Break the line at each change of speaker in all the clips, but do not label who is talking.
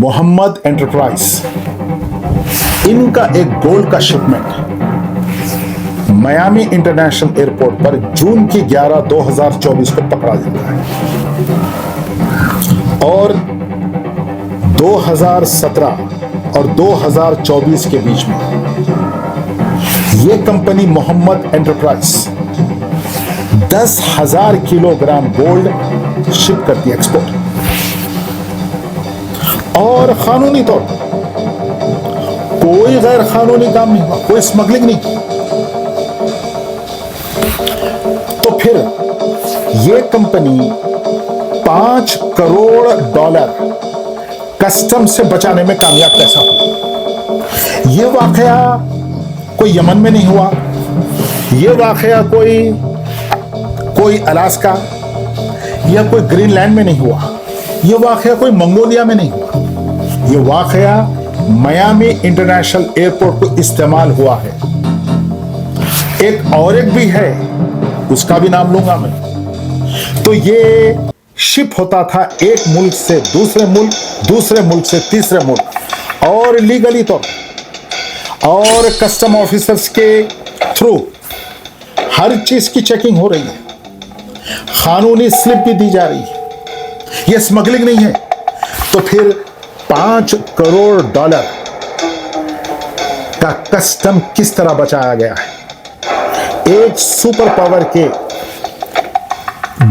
Mohammad enterprise, इनका एक gold का शिपमेंट मियामी इंटरनेशनल एयरपोर्ट पर जून की 11, 2024 को पकड़ा जाता है और 2017 और 2024 के बीच में यह company Mohammad enterprise 10,000 kilogram gold ship करती है, एक्सपोर्ट, और कानूनी तौर पर कोई गैर कानूनी काम नहीं हुआ, कोई स्मगलिंग नहीं की। तो फिर यह कंपनी $5 करोड़ कस्टम से बचाने में कामयाब कैसा हुआ? यह वाकया कोई यमन में नहीं हुआ, यह वाकया कोई अलास्का या कोई ग्रीनलैंड में नहीं हुआ, यह वाकया कोई मंगोलिया में नहीं हुआ, यह वाकया मियामी इंटरनेशनल एयरपोर्ट को इस्तेमाल हुआ है। एक भी है, उसका भी नाम लूंगा मैं। तो ये शिप होता था एक मुल्क से दूसरे मुल्क, दूसरे मुल्क से तीसरे मुल्क, और लीगली तौर और कस्टम ऑफिसर्स के थ्रू हर चीज की चेकिंग हो रही है, कानूनी स्लिप भी दी जा रही है, यह स्मगलिंग नहीं है। तो फिर $5 करोड़ का कस्टम किस तरह बचाया गया है? एक सुपर पावर के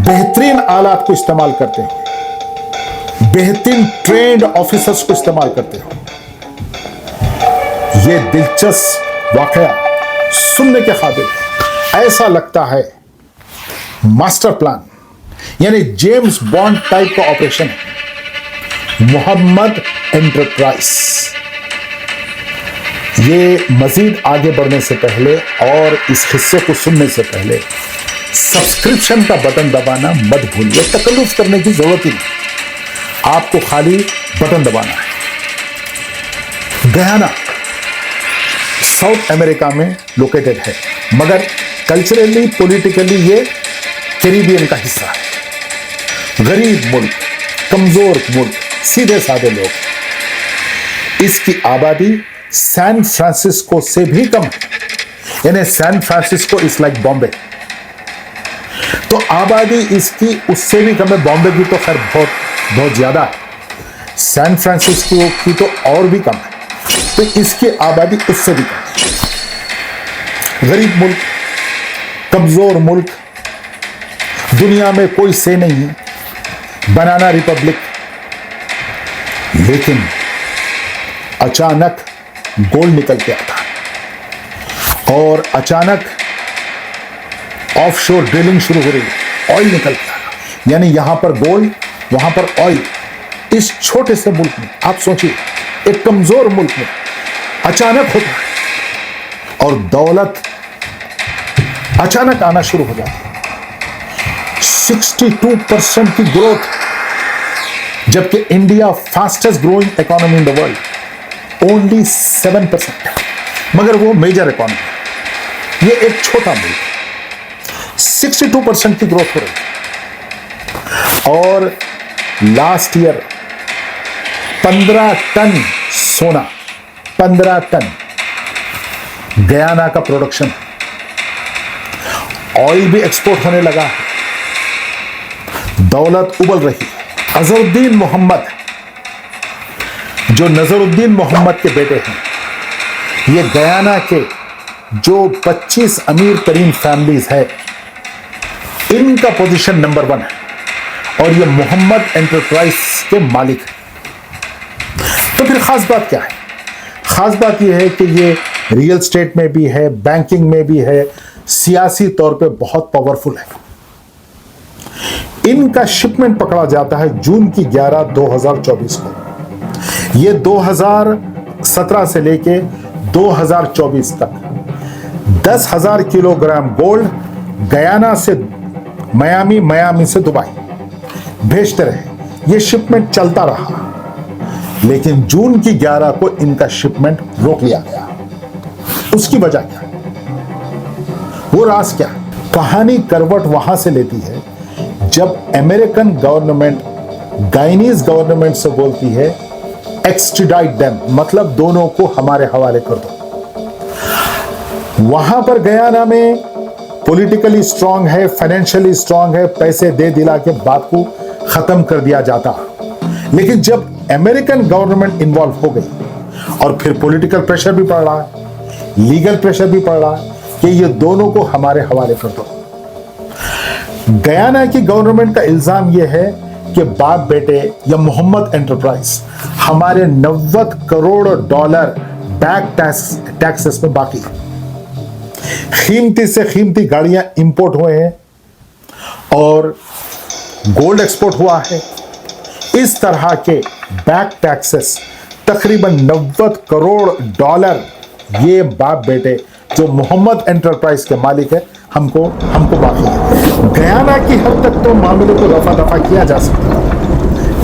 बेहतरीन आलात को इस्तेमाल करते हैं, बेहतरीन ट्रेंड ऑफिसर्स को इस्तेमाल करते हो। यह दिलचस्प वाकया सुनने के काबिल है। ऐसा लगता है मास्टर प्लान, यानी जेम्स बॉन्ड टाइप का ऑपरेशन है। मोहम्मद एंटरप्राइज। ये मजीद आगे बढ़ने से पहले और इस हिस्से को सुनने से पहले सब्सक्रिप्शन का बटन दबाना मत भूलिए। तकल्लुफ करने की जरूरत ही नहीं, आपको खाली बटन दबाना है। गयाना साउथ अमेरिका में लोकेटेड है, मगर कल्चरली पॉलिटिकली ये कैरिबियन का हिस्सा है। गरीब मुल्क, कमजोर मुल्क, सीधे साधे लोग। इसकी आबादी सैन फ्रांसिस्को से भी कम है, यानी San Francisco is like Bombay. तो आबादी इसकी उससे भी कम है। बॉम्बे की तो खैर बहुत ज्यादा है, सैन फ्रांसिस्को की तो और भी कम है। तो इसकी आबादी उससे भी कम है। गरीब मुल्क, कमजोर मुल्क, दुनिया में कोई से नहीं है, बनाना रिपब्लिक। लेकिन अचानक गोल्ड निकल के आता और अचानक ऑफशोर ड्रिलिंग शुरू हो रही है, ऑयल निकल के आता, यानी यहां पर गोल्ड, वहां पर ऑयल। इस छोटे से मुल्क में आप सोचिए, एक कमजोर मुल्क में अचानक होता है और दौलत अचानक आना शुरू हो जाती है। 62% की ग्रोथ, जबकि India fastest growing economy in the world only 7%, मगर वो मेजर इकोनॉमी है। ये एक छोटा मुल्क, 62% की ग्रोथ हो रही है। और लास्ट ईयर 15 टन सोना, 15 टन गयाना का प्रोडक्शन, ऑयल भी एक्सपोर्ट होने लगा है, दौलत उबल रही है। अजहरुद्दीन मोहम्मद, जो नजरुद्दीन मोहम्मद के बेटे हैं, ये गयाना के जो 25 अमीर तरीन फैमिलीज है, इनका पोजीशन नंबर 1 है, और ये मोहम्मद एंटरप्राइज के मालिक है। तो फिर खास बात क्या है? खास बात यह है कि ये रियल एस्टेट में भी है, बैंकिंग में भी है, सियासी तौर पे बहुत पावरफुल है। इनका शिपमेंट पकड़ा जाता है जून की 11, 2024 को। ये 2017 से लेके 2024 तक 10,000 किलोग्राम गोल्ड गयाना से मियामी, मियामी से दुबई भेजते रहे। ये शिपमेंट चलता रहा, लेकिन जून की 11 को इनका शिपमेंट रोक लिया गया। उसकी वजह क्या? वो राज क्या? कहानी करवट वहां से लेती है जब अमेरिकन गवर्नमेंट गाइनीज गवर्नमेंट से बोलती है एक्सट्राडाइट देम, मतलब दोनों को हमारे हवाले कर दो। वहां पर गयाना में पॉलिटिकली स्ट्रांग है, फाइनेंशियली स्ट्रांग है, पैसे दे दिला के बात को खत्म कर दिया जाता। लेकिन जब अमेरिकन गवर्नमेंट इन्वॉल्व हो गई और फिर पॉलिटिकल प्रेशर भी पड़ रहा है, लीगल प्रेशर भी पड़ रहा है कि ये दोनों को हमारे हवाले कर दो। गयाना की गवर्नमेंट का इल्जाम यह है कि बाप बेटे या मोहम्मद एंटरप्राइज हमारे 90 करोड़ डॉलर बैक टैक्सेस में बाकी है। कीमती से कीमती गाड़ियां इंपोर्ट हुए हैं और गोल्ड एक्सपोर्ट हुआ है। इस तरह के बैक टैक्सेस तकरीबन 90 करोड़ डॉलर ये बाप बेटे जो मोहम्मद एंटरप्राइज के मालिक है हमको बाकी है। गयाना की हद तक तो मामले को रफा दफा किया जा सकता है,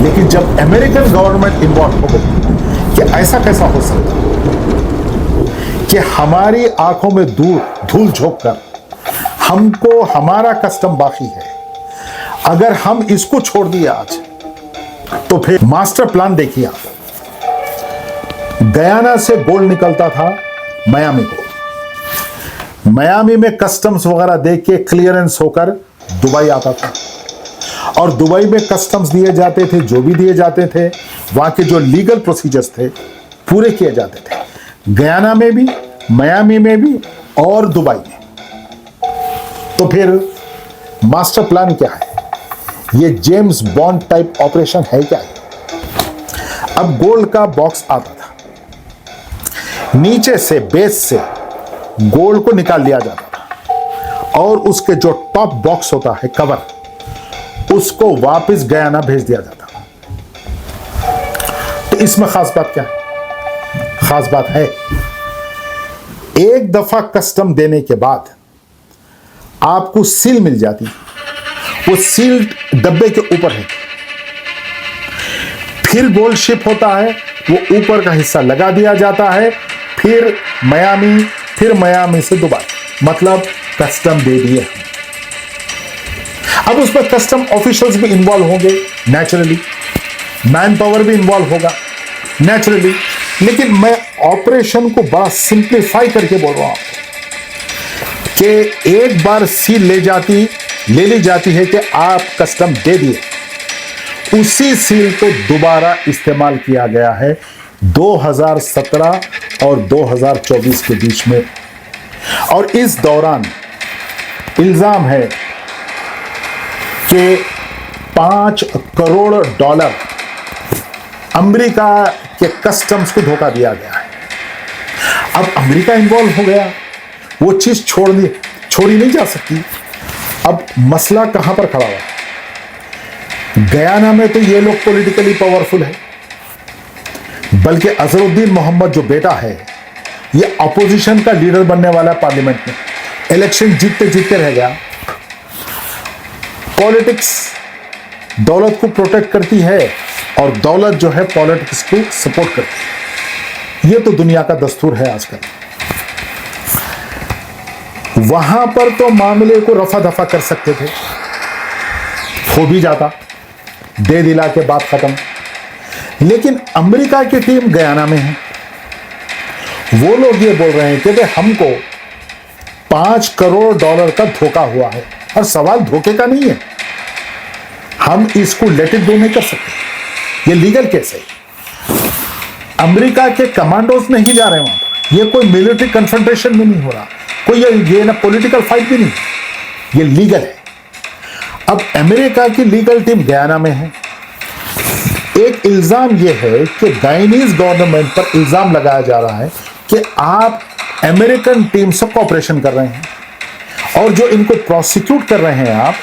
लेकिन जब अमेरिकन गवर्नमेंट इन्वॉल्व हो गई कि ऐसा कैसा हो सकता है कि हमारी आंखों में धूल झोंक कर हमको हमारा कस्टम बाकी है, अगर हम इसको छोड़ दिए आज तो फिर मास्टर प्लान देखिए आप। गयाना से गोल्ड निकलता था मियामी को, मियामी में कस्टम्स वगैरह देख के क्लियरेंस होकर दुबई आता था और दुबई में कस्टम्स दिए जाते थे, जो भी दिए जाते थे, वहां के जो लीगल प्रोसीजर्स थे पूरे किए जाते थे, गयाना में भी, मियामी में भी और दुबई में। तो फिर मास्टर प्लान क्या है? ये जेम्स बॉन्ड टाइप ऑपरेशन है क्या? अब गोल्ड का बॉक्स आता था, नीचे से बेस से गोल्ड को निकाल लिया जाता था और उसके जो टॉप बॉक्स होता है कवर, उसको वापस गयाना भेज दिया जाता था। तो इसमें खास बात क्या है? खास बात है एक दफा कस्टम देने के बाद आपको सील मिल जाती, वो सील डब्बे के ऊपर है, फिर गोल्ड शिप होता है, वो ऊपर का हिस्सा लगा दिया जाता है, फिर मियामी से दुबई, मतलब कस्टम दे दिए। अब उसमें कस्टम ऑफिशियल्स भी इन्वॉल्व होंगे नेचुरली, मैन पावर भी इन्वॉल्व होगा नेचुरली, लेकिन मैं ऑपरेशन को बड़ा सिंप्लीफाई करके बोल रहा हूं कि एक बार सील ले ली जाती है कि आप कस्टम दे दिए, उसी सील को दोबारा इस्तेमाल किया गया है 2017 और 2024 के बीच में। और इस दौरान इल्जाम है कि 5 करोड़ डॉलर अमेरिका के कस्टम्स को धोखा दिया गया है। अब अमेरिका इन्वॉल्व हो गया, वो चीज छोड़ी नहीं जा सकती। अब मसला कहां पर खड़ा हुआ? गयाना में तो ये लोग पॉलिटिकली पावरफुल है, बल्कि अजहरुद्दीन मोहम्मद जो बेटा है ये अपोजिशन का लीडर बनने वाला है पार्लियामेंट में, इलेक्शन जीतते रह गया। पॉलिटिक्स दौलत को प्रोटेक्ट करती है और दौलत जो है पॉलिटिक्स को सपोर्ट करती है। ये तो दुनिया का दस्तूर है आजकल। वहां पर तो मामले को रफा दफा कर सकते थे, हो भी जाता, दे दिला के बात खत्म। लेकिन अमेरिका की टीम गयाना में है, वो लोग ये बोल रहे हैं कि भाई हमको 5 करोड़ डॉलर का धोखा हुआ है। और सवाल धोखे का नहीं है, हम इसको लेट इट गो नहीं कर सकते, ये लीगल केस है। अमेरिका के कमांडोज नहीं जा रहे वहां पर, ये कोई मिलिट्री कन्फ्रंटेशन भी नहीं हो रहा, कोई ये ना पॉलिटिकल फाइट भी नहीं, ये लीगल है। अब अमेरिका की लीगल टीम गयाना में है। एक इल्जाम यह है कि गायनीज गवर्नमेंट पर इल्जाम लगाया जा रहा है कि आप अमेरिकन टीम से कोऑपरेशन कर रहे हैं और जो इनको प्रोसिक्यूट कर रहे हैं आप,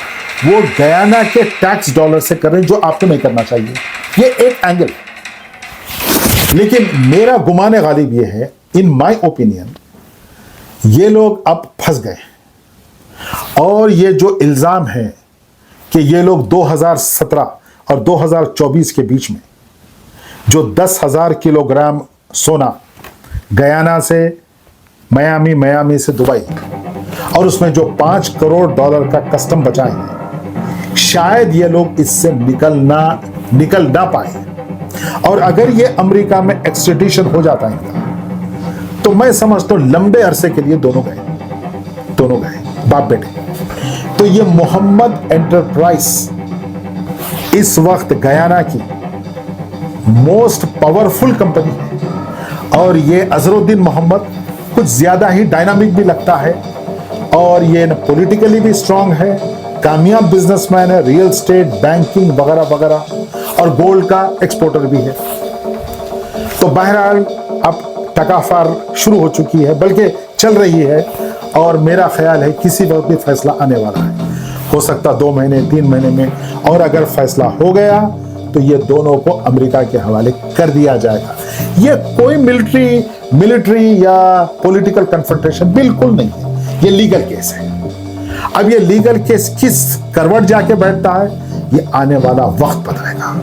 वो गयाना के टैक्स डॉलर से कर रहे हैं, जो आपको नहीं करना चाहिए। ये एक एंगल। लेकिन मेरा गुमाने गालिब ये है, इन माय ओपिनियन, ये लोग अब फंस गए। और ये जो इल्जाम है कि ये लोग 2017 और 2024 के बीच में जो 10,000 किलोग्राम सोना गयाना से मियामी, मियामी से दुबई, और उसमें जो 5 करोड़ डॉलर का कस्टम बचाए हैं, शायद ये लोग इससे निकल ना पाए। और अगर ये अमेरिका में एक्सट्रेडिशन हो जाता है तो मैं समझता हूं लंबे अरसे के लिए दोनों गए बाप बेटे। तो ये मोहम्मद एंटरप्राइज इस वक्त गयाना की मोस्ट पावरफुल कंपनी है और ये अजरुद्दीन मोहम्मद कुछ ज्यादा ही डायनामिक भी लगता है और ये पॉलिटिकली भी स्ट्रांग है, कामयाब बिजनेसमैन है, रियल एस्टेट, बैंकिंग वगैरह वगैरह और गोल्ड का एक्सपोर्टर भी है। तो बहरहाल अब टकाफार शुरू हो चुकी है, बल्कि चल रही है और मेरा ख्याल है किसी वक्त भी फैसला आने वाला है, हो सकता 2 महीने 3 महीने में, और अगर फैसला हो गया तो ये दोनों को अमेरिका के हवाले कर दिया जाएगा। ये कोई मिलिट्री या पॉलिटिकल कन्फ्रंटेशन बिल्कुल नहीं है, ये लीगल केस है। अब ये लीगल केस किस करवट जाके बैठता है ये आने वाला वक्त बताएगा।